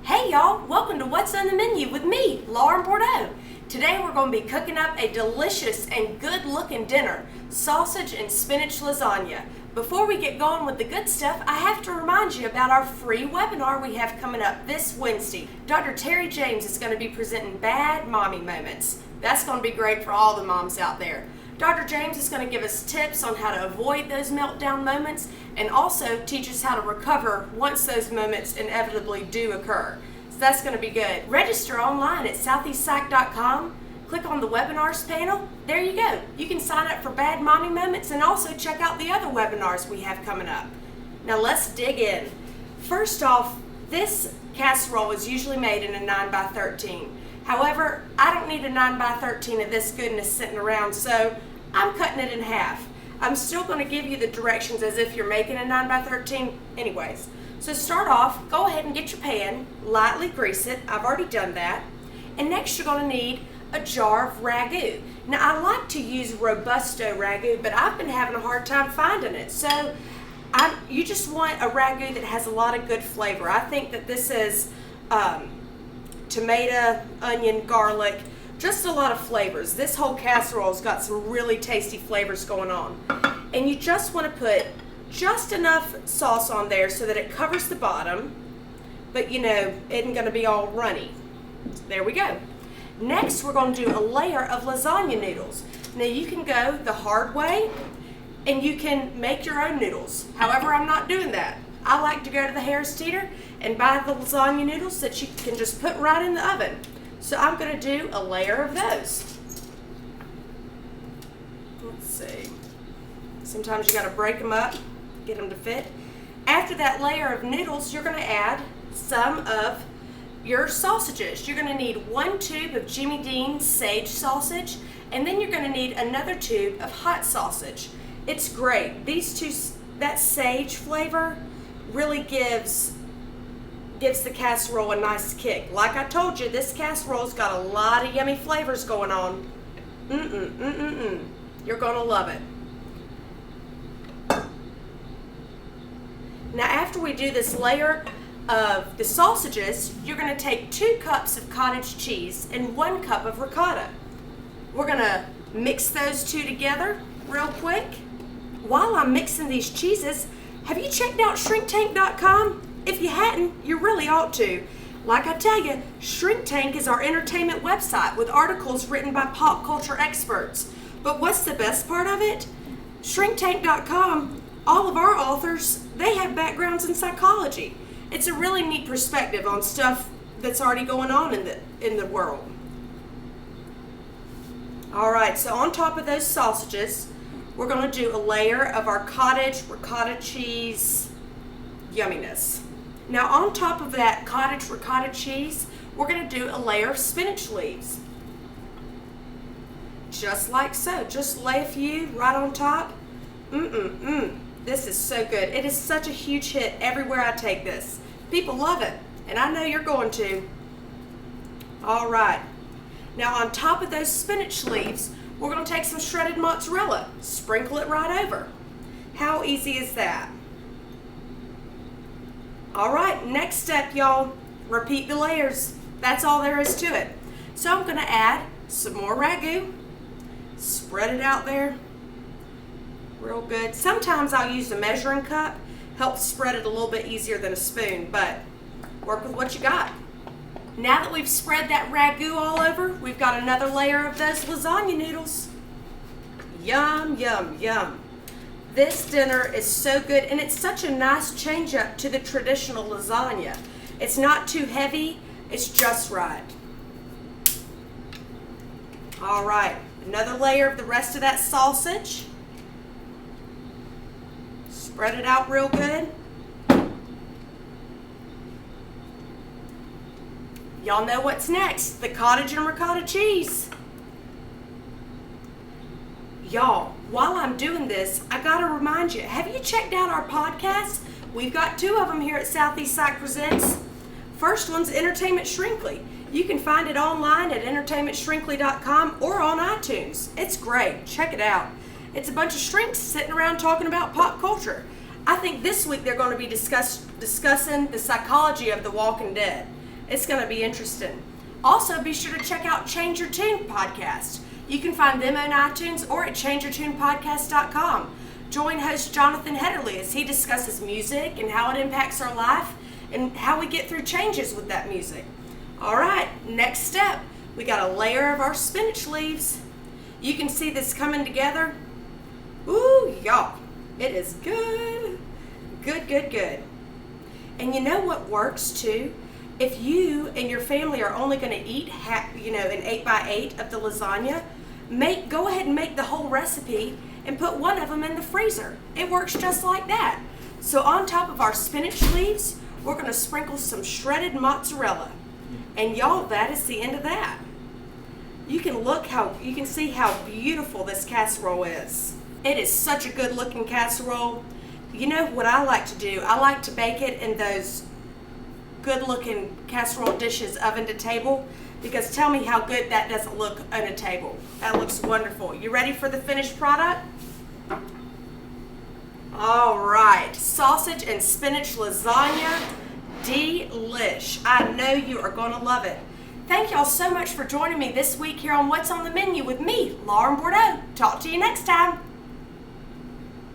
Hey y'all, welcome to What's on the Menu with me, Lauren Bordeaux. Today we're going to be cooking up a delicious and good looking dinner, sausage and spinach lasagna. Before we get going with the good stuff, I have to remind you about our free webinar we have coming up this Wednesday. Dr. Terry James is going to be presenting Bad Mommy Moments. That's going to be great for all the moms out there. Dr. James is going to give us tips on how to avoid those meltdown moments and also teach us how to recover once those moments inevitably do occur. So that's going to be good. Register online at southeastpsych.com. Click on the webinars panel. There you go. You can sign up for Bad Mommy Moments and also check out the other webinars we have coming up. Now let's dig in. First off, this casserole is usually made in a 9x13. However, I don't need a 9x13 of this goodness sitting around, so I'm cutting it in half. I'm still going to give you the directions as if you're making a 9x13 anyways. So start off, go ahead and get your pan, lightly grease it. I've already done that. And next you're going to need a jar of ragu. Now I like to use Robusto ragu, but I've been having a hard time finding it. So you just want a ragu that has a lot of good flavor. I think that this is tomato, onion, garlic, just a lot of flavors. This whole casserole's got some really tasty flavors going on. And you just want to put just enough sauce on there so that it covers the bottom, but you know, it isn't going to be all runny. There we go. Next, we're going to do a layer of lasagna noodles. Now you can go the hard way and you can make your own noodles. However, I'm not doing that. I like to go to the Harris Teeter and buy the lasagna noodles that you can just put right in the oven. So I'm going to do a layer of those. Let's see. Sometimes you got to break them up, get them to fit. After that layer of noodles, you're going to add some of your sausages. You're going to need 1 tube of Jimmy Dean sage sausage, and then you're going to need another tube of hot sausage. It's great. These two, that sage flavor really gives the casserole a nice kick. Like I told you, this casserole's got a lot of yummy flavors going on. You're gonna love it. Now after we do this layer of the sausages, you're gonna take 2 cups of cottage cheese and 1 cup of ricotta. We're gonna mix those two together real quick. While I'm mixing these cheeses, have you checked out shrinktank.com? If you hadn't, you really ought to. Like I tell you, Shrink Tank is our entertainment website with articles written by pop culture experts. But what's the best part of it? Shrinktank.com, all of our authors, they have backgrounds in psychology. It's a really neat perspective on stuff that's already going on in the world. All right, so on top of those sausages, we're going to do a layer of our cottage ricotta cheese yumminess. Now on top of that cottage ricotta cheese, we're going to do a layer of spinach leaves. Just like so. Just lay a few right on top. This is so good. It is such a huge hit everywhere I take this. People love it, and I know you're going to. All right. Now on top of those spinach leaves, we're going to take some shredded mozzarella, sprinkle it right over. How easy is that? All right, next step, y'all, repeat the layers. That's all there is to it. So I'm going to add some more ragu, spread it out there real good. Sometimes I'll use a measuring cup, helps spread it a little bit easier than a spoon, but work with what you got. Now that we've spread that ragu all over, we've got another layer of those lasagna noodles. Yum, yum, yum. This dinner is so good, and it's such a nice change up to the traditional lasagna. It's not too heavy, it's just right. All right, another layer of the rest of that sausage. Spread it out real good. Y'all know what's next, the cottage and ricotta cheese. Y'all, while I'm doing this, I gotta remind you, have you checked out our podcast? We've got 2 of them here at Southeast Psych Presents. First one's Entertainment Shrinkly. You can find it online at entertainmentshrinkly.com or on iTunes. It's great, check it out. It's a bunch of shrinks sitting around talking about pop culture. I think this week they're going to be discussing the psychology of The Walking Dead. It's going to be interesting. Also, be sure to check out Change Your Tune podcast. You can find them on iTunes or at changeyourtunepodcast.com. Join host Jonathan Hederly as he discusses music and how it impacts our life and how we get through changes with that music. All right, next step, we got a layer of our spinach leaves. You can see this coming together. Ooh, y'all, it is good. Good, good, good. And you know what works too? If you and your family are only going to eat an 8x8 of the lasagna, go ahead and make the whole recipe and put one of them in the freezer. It works just like that. So on top of our spinach leaves, we're going to sprinkle some shredded mozzarella. And y'all, that is the end of that. You can see how beautiful this casserole is. It is such a good looking casserole. You know what I like to do? I like to bake it in those good looking casserole dishes, oven to table, because tell me how good that doesn't look on a table. That looks wonderful. You ready for the finished product? All right, sausage and spinach lasagna, delish. I know you are going to love it. Thank y'all so much for joining me this week here on What's on the Menu with me, Lauren Bordeaux. Talk to you next time.